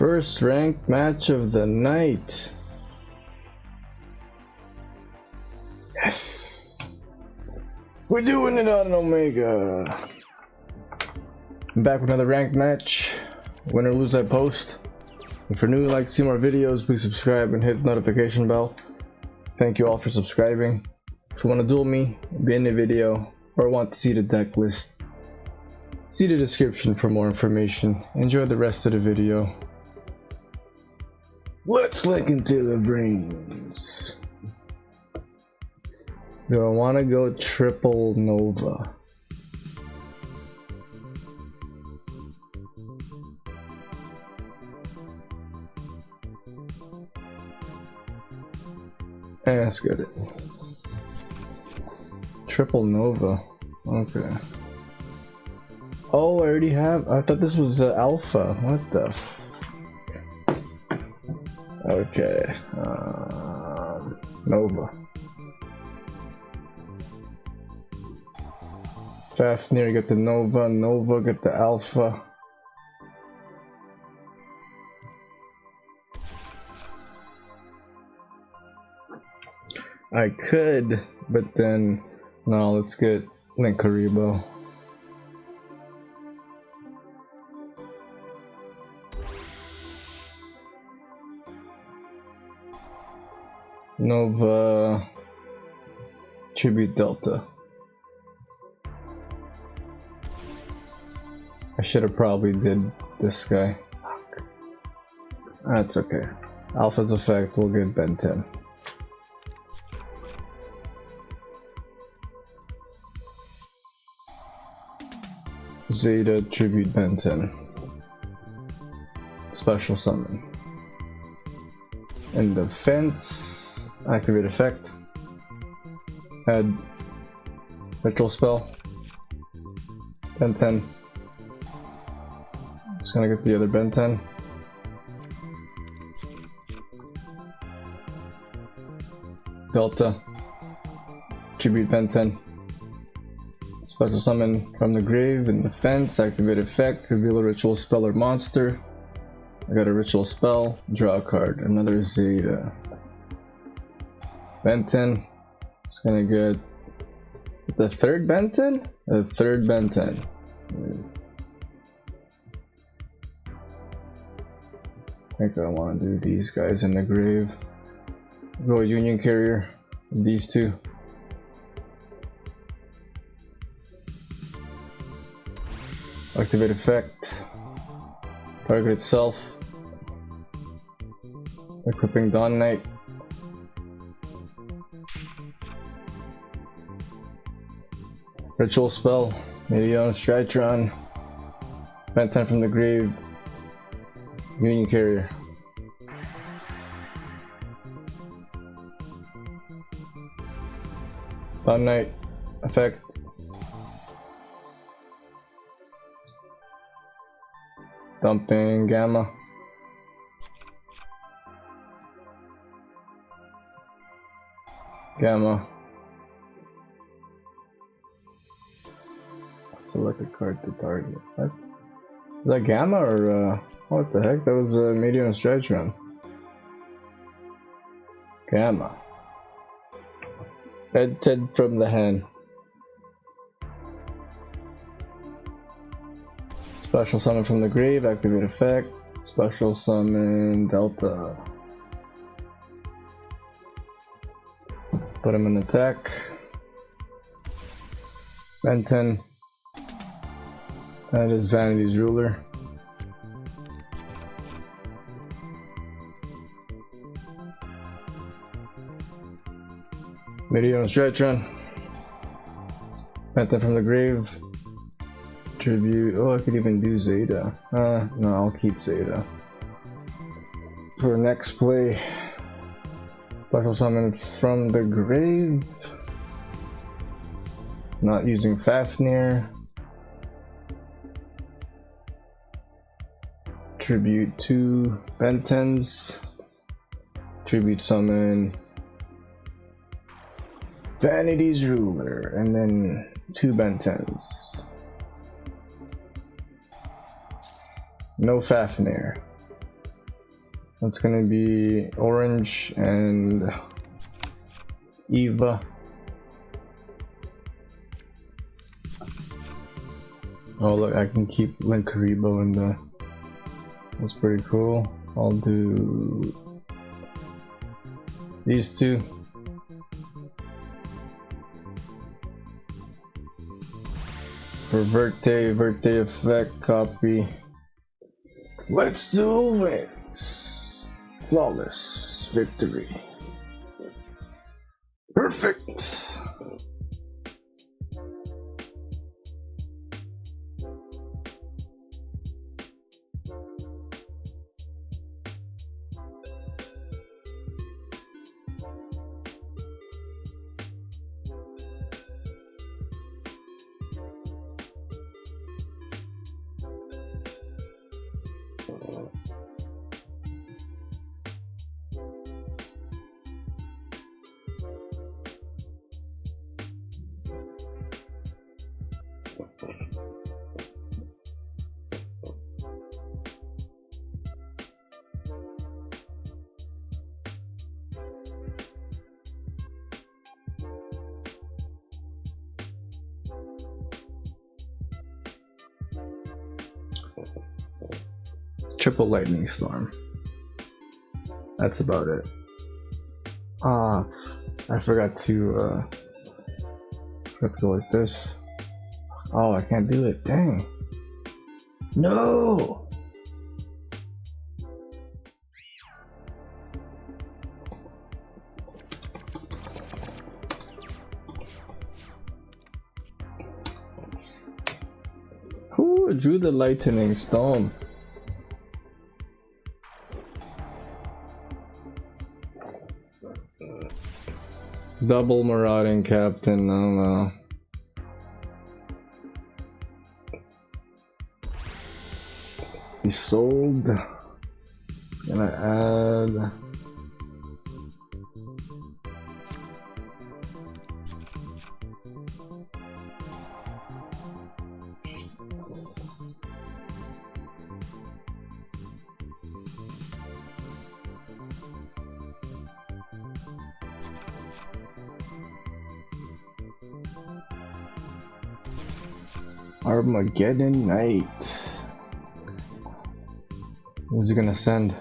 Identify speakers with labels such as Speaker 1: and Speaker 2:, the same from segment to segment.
Speaker 1: First ranked match of the night. Yes. We're doing it on an Omega. I'm back with another ranked match. Win or lose, I post. If you're new and like to see more videos, please subscribe and hit the notification bell. Thank you all for subscribing. If you want to duel me, be in the video, or want to see the deck list, see the description for more information. Enjoy the rest of the video. Let's link into the brains. Do I want to go triple Nova? That's good. Triple Nova. Okay. Oh, I already have. I thought this was Alpha. What the? Okay. Nova. Fafnir get the Nova. Nova get the Alpha. I could, but then no, let's get Linkaribo. Nova Tribute Delta. I should have probably did this guy. That's okay. Alpha's effect, we'll get Ben 10. Zeta Tribute Ben 10. Special summon. In defense, activate effect. Add ritual spell. Ben 10. Just gonna get the other Ben 10. Delta. Tribute Ben 10. Special summon from the grave in defense, activate effect, reveal a ritual spell or monster. I got a ritual spell, draw a card, another Zeta. Ben 10. It's gonna get the third Ben 10? The third Ben 10. I think I want to do these guys in the grave. Go Union Carrier, these two. Activate effect. Target itself. Equipping Dawn Knight. Ritual spell. DRYTRON10. Ben 10 from the grave. Union Carrier. Dawn Knight. Effect. Dumping Gamma. Gamma. Select a card to target. What? Is that Gamma or what the heck? That was a medium stretch run. Gamma. Red 10 from the hand. Special summon from the grave, activate effect. Special summon Delta. Put him in attack. Ben 10. That is Vanity's Ruler. Medium Stretron. Ben 10 from the grave. Tribute. Oh, I could even do Zeta. No, I'll keep Zeta. For next play, special summon from the grave. Not using Fafnir. Tribute 2 Ben 10s. Tribute summon Vanity's Ruler, and then 2 Ben 10s. No Fafnir. That's gonna be orange and Eva. Oh look, I can keep Linkaribo in the. That's pretty cool. I'll do these two. For Verte effect, copy. Let's do wins. Flawless victory. Perfect. Triple lightning storm. That's about it. I forgot to go like this. Oh, I can't do it. Dang. No. Who drew the lightning storm? Double marauding captain, no. He sold. It's gonna add. Armageddon Night. Who's he gonna send?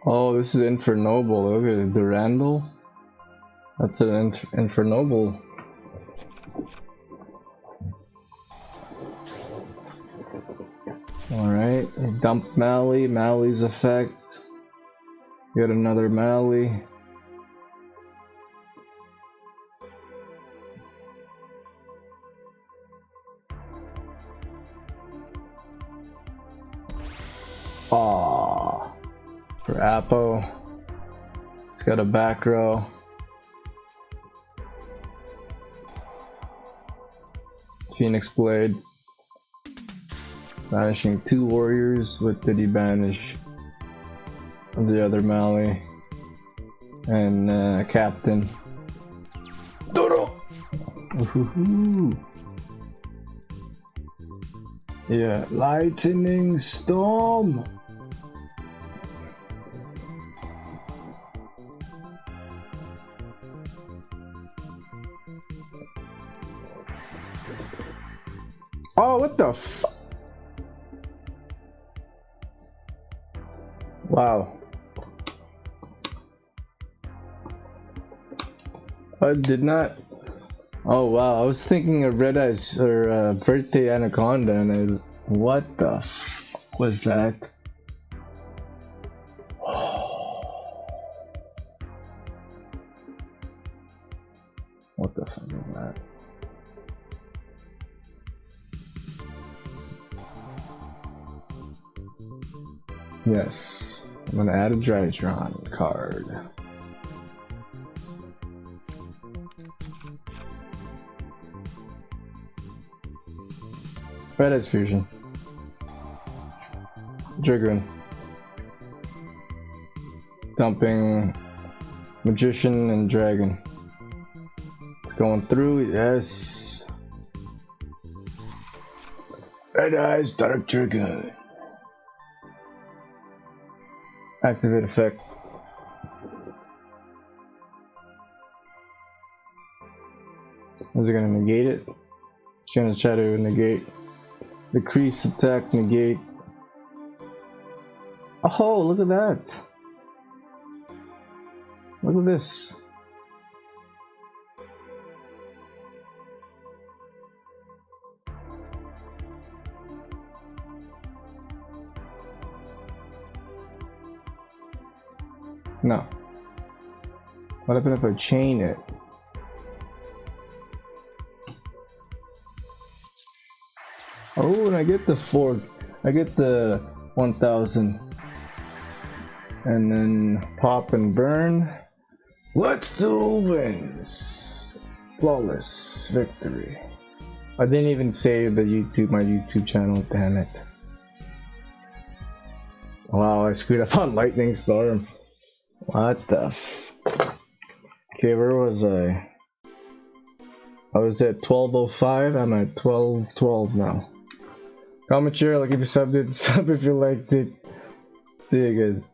Speaker 1: Oh, this is Infernoble. Look at it, Durandal. That's an Infernoble. Alright, dump Mally. Mally's effect. Get another Mally. Aww. For Apo. It's got a back row. Phoenix Blade. Banishing 2 warriors. What did he banish? The other Mally. And Captain. Dodo! Woohoo! Yeah, lightning storm. Oh, what the f? Wow. I did not. Oh wow, I was thinking of Red Eyes or Birthday Anaconda, and what the f was that? What the fuck is that? Yes, I'm gonna add a Drytron card. Red Eyes Fusion. Dragoon. Dumping Magician and Dragon. It's going through, yes. Red eyes, dark trigger. Activate effect. Is it gonna negate it? It's gonna try to negate. Decrease attack, negate. Oh, look at that. Look at this. No. What happened if I chain it? Oh, and I get the 1000. And then pop and burn. Let's do wins. Flawless victory. I didn't even save my YouTube channel, damn it. Wow, I screwed up on Lightning Storm. What the f... Okay, where was I? I was at 12:05, I'm at 12:12 now. Comment, share, like if you subbed it, sub if you liked it. See you guys.